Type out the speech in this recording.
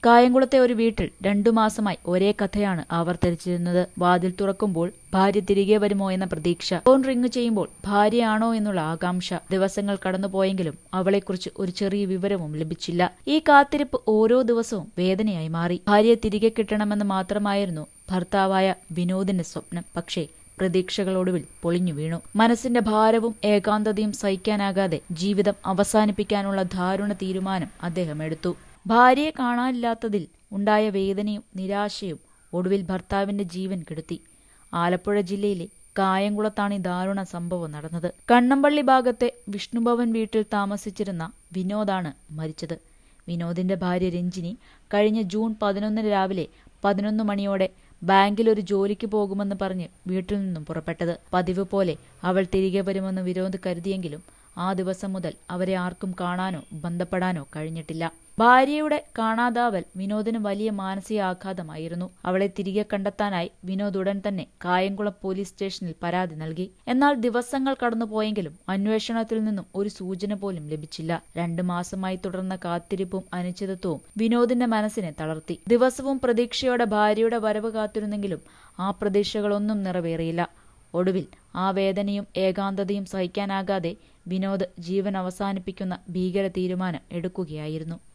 കായംകുളത്തെ ഒരു വീട്ടിൽ 2 മാസമായി ഒരേ കഥയാണ് ആവർത്തിച്ചിരുന്നത്. വാതിൽ തുറക്കുമ്പോൾ ഭാര്യ തിരികെ വരുമോ എന്ന പ്രതീക്ഷ, ഫോൺ റിംഗ് ചെയ്യുമ്പോൾ ഭാര്യയാണോ എന്നുള്ള ആകാംക്ഷ. ദിവസങ്ങൾ കടന്നുപോയെങ്കിലും അവളെക്കുറിച്ച് ഒരു ചെറിയ വിവരവും ലഭിച്ചില്ല. ഈ കാത്തിരിപ്പ് ഓരോ ദിവസവും വേദനയായി മാറി. ഭാര്യയെ തിരികെ കിട്ടണമെന്ന് മാത്രമായിരുന്നു ഭർത്താവായ വിനോദിന്റെ സ്വപ്നം. പക്ഷേ പ്രതീക്ഷകളൊടുവിൽ പൊളിഞ്ഞു വീണു. മനസ്സിന്റെ ഭാരവും ഏകാന്തതയും സഹിക്കാനാകാതെ ജീവിതം അവസാനിപ്പിക്കാനുള്ള ദാരുണ തീരുമാനം അദ്ദേഹം എടുത്തു. ഭാര്യയെ കാണാനില്ലാത്തതിൽ ഉണ്ടായ വേദനയും നിരാശയും ഒടുവിൽ ഭർത്താവിന്റെ ജീവൻ കെടുത്തി. ആലപ്പുഴ ജില്ലയിലെ കായംകുളത്താണ് ഈ ദാരുണ സംഭവം നടന്നത്. കണ്ണമ്പള്ളി ഭാഗത്തെ വിഷ്ണുഭവൻ വീട്ടിൽ താമസിച്ചിരുന്ന വിനോദാണ് മരിച്ചത്. വിനോദിന്റെ ഭാര്യ രഞ്ജിനി കഴിഞ്ഞ ജൂൺ 11 രാവിലെ 11 മണിയോടെ ബാങ്കിലൊരു ജോലിക്ക് പോകുമെന്ന് പറഞ്ഞ് വീട്ടിൽ നിന്നും പുറപ്പെട്ടത്. പതിവ് പോലെ അവൾ തിരികെ വരുമെന്ന് വിനോദ് കരുതിയെങ്കിലും ആ ദിവസം മുതൽ അവരെ ആർക്കും കാണാനോ ബന്ധപ്പെടാനോ കഴിഞ്ഞിട്ടില്ല. ഭാര്യയുടെ കാണാതാവൽ വിനോദിന് വലിയ മാനസിക ആഘാതമായിരുന്നു. അവളെ തിരികെ കണ്ടെത്താനായി വിനോദ് ഉടൻ തന്നെ കായംകുളം പോലീസ് സ്റ്റേഷനിൽ പരാതി നൽകി. എന്നാൽ ദിവസങ്ങൾ കടന്നുപോയെങ്കിലും അന്വേഷണത്തിൽ നിന്നും ഒരു സൂചന പോലും ലഭിച്ചില്ല. 2 മാസമായി തുടർന്ന കാത്തിരിപ്പും അനിശ്ചിതത്വവും വിനോദിന്റെ മനസ്സിനെ തളർത്തി. ദിവസവും പ്രതീക്ഷയോടെ ഭാര്യയുടെ വരവ് കാത്തിരുന്നെങ്കിലും ആ പ്രതീക്ഷകളൊന്നും നിറവേറിയില്ല. ഒടുവിൽ ആ വേദനയും ഏകാന്തതയും സഹിക്കാനാകാതെ വിനോദ് ജീവൻ അവസാനിപ്പിക്കുന്ന ഭീകര തീരുമാനം എടുക്കുകയായിരുന്നു.